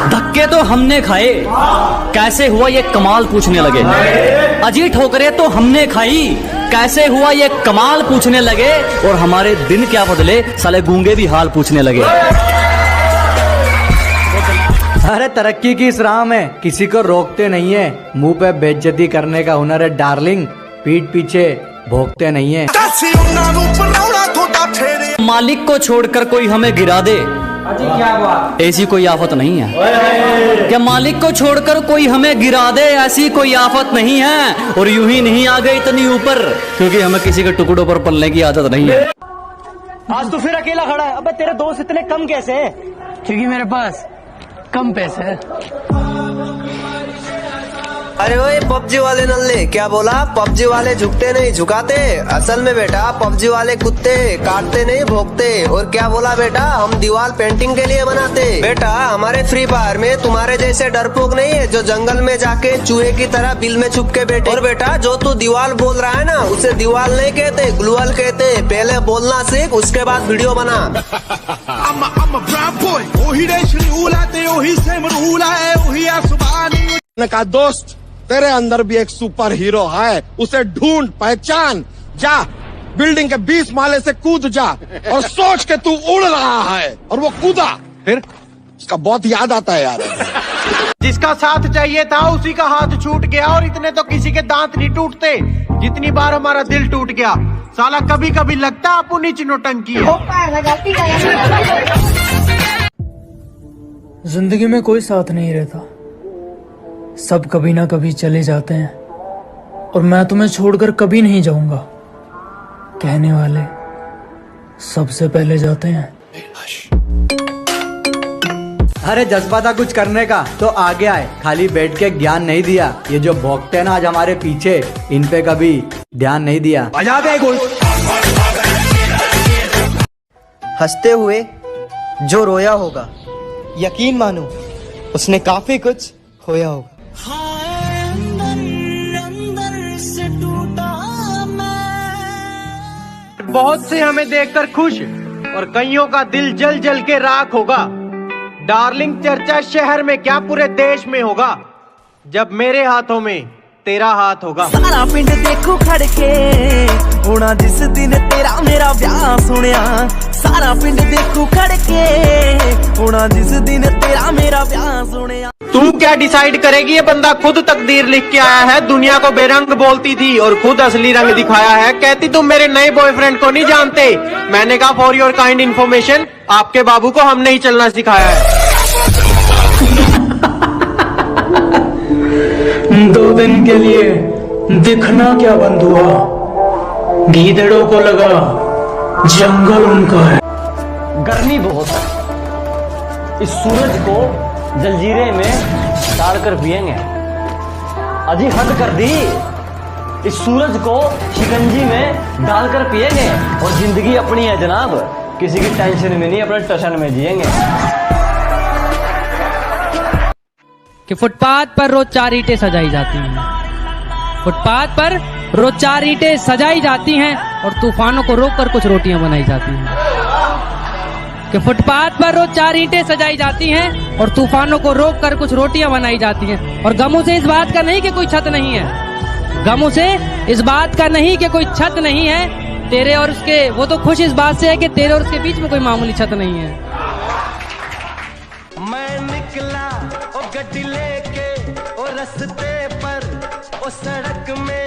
धक्के तो हमने खाए, कैसे हुआ ये कमाल पूछने लगे। अजी ठोकरे तो हमने खाई, कैसे हुआ ये कमाल पूछने लगे। और हमारे दिन क्या बदले, साले गूंगे भी हाल पूछने लगे। अरे तरक्की की इस राह में किसी को रोकते नहीं है, मुंह पे बेइज्जती करने का हुनर है डार्लिंग, पीठ पीछे भोगते नहीं है। मालिक को छोड़कर कोई हमें गिरा दे, क्या बात, ऐसी कोई आफत नहीं है। क्या मालिक को छोड़कर कोई हमें गिरा दे, ऐसी कोई आफत नहीं है। और यूं ही नहीं आ गए इतनी ऊपर, क्योंकि हमें किसी के टुकड़ों पर पलने की आदत नहीं है। आज तो फिर अकेला खड़ा है। अबे तेरे दोस्त इतने कम कैसे हैं? क्योंकि मेरे पास कम पैसे है। अरे ओए पबजी वाले नल्ले, क्या बोला? पबजी वाले झुकते नहीं झुकाते, असल में बेटा पबजी वाले कुत्ते काटते नहीं भोगते। और क्या बोला बेटा? हम दीवार पेंटिंग के लिए बनाते। बेटा हमारे फ्री फायर में तुम्हारे जैसे डरपोक नहीं है जो जंगल में जाके चूहे की तरह बिल में छुप के बैठे। और बेटा जो तू दीवार बोल रहा है ना, उसे दीवार नहीं कहते, ग्लूअल कहते। पहले बोलना सीख, उसके बाद वीडियो बना। का दोस्त तेरे अंदर भी एक सुपर हीरो है, उसे ढूंढ पहचान, जा बिल्डिंग के 20 माले से कूद जा और सोच के तू उड़ रहा है। और वो कूदा, फिर उसका बहुत याद आता है यार। जिसका साथ चाहिए था उसी का हाथ छूट गया, और इतने तो किसी के दांत नहीं टूटते जितनी बार हमारा दिल टूट गया। साला कभी कभी लगता आप नीच नौटंकी है। जिंदगी में कोई साथ नहीं रहता, सब कभी ना कभी चले जाते हैं, और मैं तुम्हें छोड़कर कभी नहीं जाऊंगा, कहने वाले सबसे पहले जाते हैं। अरे जज्बा था कुछ करने का तो आगे आए, खाली बैठ के ज्ञान नहीं दिया। ये जो भोगते हैं ना आज हमारे पीछे, इन पे कभी ध्यान नहीं दिया। हंसते हुए जो रोया होगा, यकीन मानो उसने काफी कुछ खोया होगा। बहुत से हमें देखकर खुश, और कईयों का दिल जल जल के राख होगा। डार्लिंग चर्चा शहर में क्या पूरे देश में होगा, जब मेरे हाथों में तेरा हाथ होगा। सारा पिंड देखो खड़के होना जिस दिन तेरा मेरा ब्याह सुनिया। सारा पिंड देखो खड़के होना जिस दिन तेरा मेरा ब्याह सुनिया। तू क्या डिसाइड करेगी? ये बंदा खुद तकदीर लिख के आया है। दुनिया को बेरंग बोलती थी और खुद असली रंग दिखाया है। कहती तुम मेरे नए बॉयफ्रेंड को नहीं जानते। मैंने कहा फॉर योर काइंड इन्फॉर्मेशन, आपके बाबू को हमने ही चलना सिखाया है। 2 दिन के लिए दिखना क्या बंद हुआ, गीदड़ों को लगा जंगल उनका है। गर्मी बहुत है, इस सूरज को जलजीरे में डालकर पिएंगे। अजी हद कर दी, इस सूरज को शिकंजी में डालकर पिएंगे। और जिंदगी अपनी है जनाब, किसी की टेंशन में नहीं, अपने टशन में जिएंगे। कि फुटपाथ पर रोज 4 ईंटें सजाई जाती हैं, फुटपाथ पर रोज 4 ईंटें सजाई जाती हैं, और तूफानों को रोककर कुछ रोटियां बनाई जाती हैं। कि फुटपाथ पर रोज 4 ईंटें सजाई जाती हैं, और तूफानों को रोककर कुछ रोटियां बनाई जाती हैं। और गमों से इस बात का नहीं कि कोई छत नहीं है, गमों से इस बात का नहीं कि कोई छत नहीं है तेरे और उसके। वो तो खुश इस बात से है कि तेरे और उसके बीच में कोई मामूली छत नहीं है। मैं निकला ओ गड्डी लेके ओ रस्ते पर ओ सड़क में।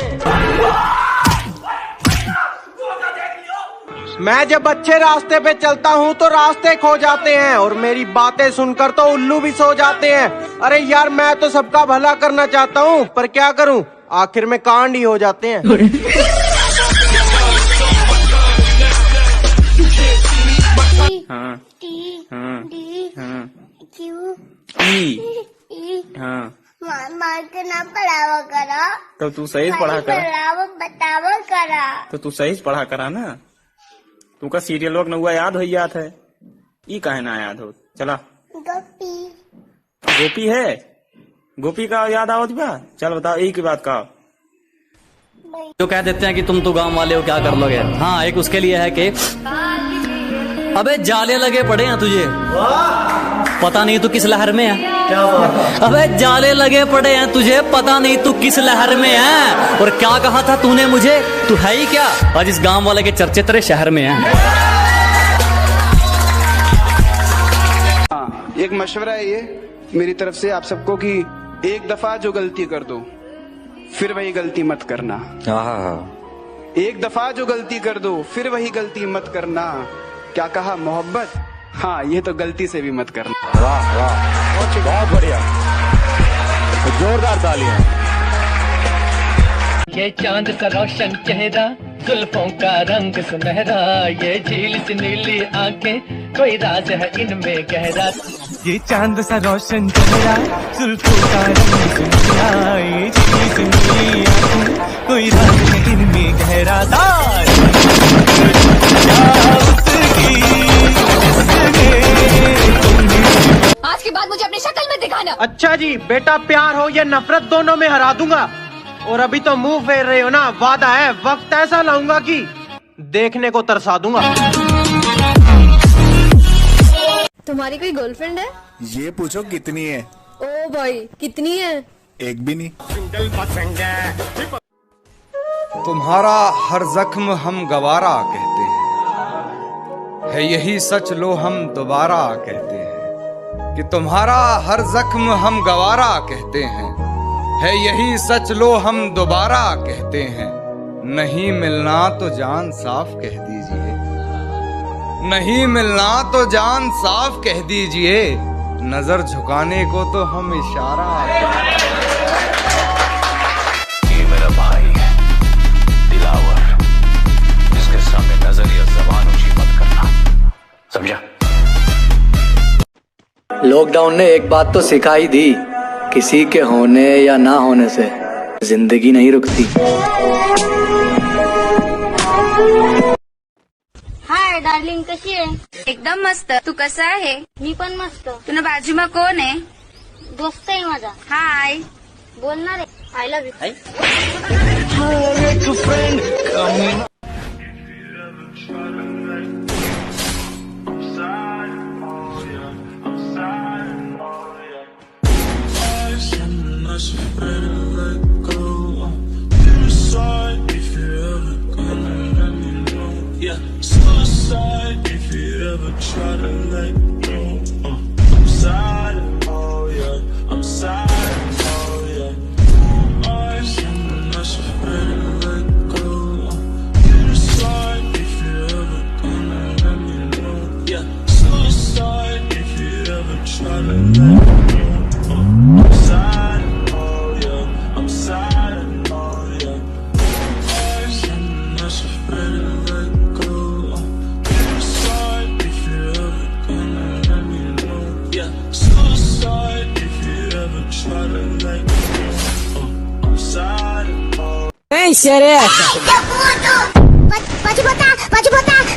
मैं जब अच्छे रास्ते पे चलता हूँ तो रास्ते खो जाते हैं, और मेरी बातें सुनकर तो उल्लू भी सो जाते हैं। अरे यार मैं तो सबका भला करना चाहता हूँ, पर क्या करूँ, आखिर में कांड ही हो जाते हैं। हाँ, हाँ, हाँ, क्यों? हाँ, मार के ना पढ़ावा करा। तो तू सही पढ़ा करा, बतावा करा। तो तू सही पढ़ा करा ना। तू का सीरियल वक्त नहुआ याद हो याद है, ई काहे ना याद हो। चला गोपी, गोपी है, गोपी का याद आवत बा। चल बताओ एक ही बात का। जो कह देते हैं कि तुम तो गांव वाले हो, क्या कर लोगे। हाँ, एक उसके लिए है कि अबे जाले लगे पड़े हैं तुझे, पता नहीं तू किस लहर में है। अबे जाले लगे पड़े हैं तुझे, पता नहीं तू किस लहर में है। और क्या कहा था तूने मुझे, तू है ही क्या? आज इस गांव वाले के चर्चे तेरे शहर में हैं। एक मशवरा है ये मेरी तरफ से आप सबको कि एक दफा जो गलती कर दो फिर वही गलती मत करना। एक दफा जो गलती कर दो फिर वही गलती मत करना। क्या कहा मोहब्बत? हाँ, ये तो गलती से भी मत करना। वाह वाह, बहुत बढ़िया, जोरदार तालियां। ये चांद का रोशन चेहरा, जुल्फों का रंग सुनहरा, ये झील सी नीली आंखें, कोई राज है इनमें गहरा। ये चांद सा रोशन चेहरा, जुल्फों का रंग सुनहरा, ये झील सी नीली आंखें, कोई राज है इनमें गहरा। आज के बाद मुझे अपनी शक्ल में दिखाना। अच्छा जी, बेटा प्यार हो या नफरत दोनों में हरा दूंगा। और अभी तो मुंह फेर रहे हो ना, वादा है वक्त ऐसा लाऊंगा कि देखने को तरसा दूंगा। तुम्हारी कोई गर्लफ्रेंड है? ये पूछो कितनी है? ओ भाई, कितनी है? एक भी नहीं। तुम्हारा हर जख्म हम गवारा कहते हैं, है यही सच लो हम दोबारा कहते हैं। कि तुम्हारा हर जख्म हम गवारा कहते हैं, है यही सच लो हम दोबारा कहते हैं। नहीं मिलना तो जान साफ कह दीजिए, नहीं मिलना तो जान साफ कह दीजिए, नजर झुकाने को तो हम इशारा कहते हैं। ये मेरा भाई है दिलावर, जिसके सामने नजर या जबान ऊंची मत करना, समझा? लॉकडाउन ने एक बात तो सिखा ही दी, किसी के होने या ना होने से जिंदगी नहीं रुकती। हाय डार्लिंग, कशी आहे? एकदम मस्त. तू कसा आहे? मी पण मस्त. तुला बाजूमा कोण आहे? दोस्त आहे माझा. हाय, बोलणार आहे. I love you.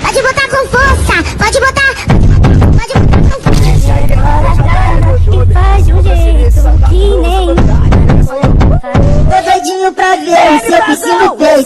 Pode botar com força. Pode botar com força. E faz um jeito que nem. Tô doidinho pra ver se eu piscino fez.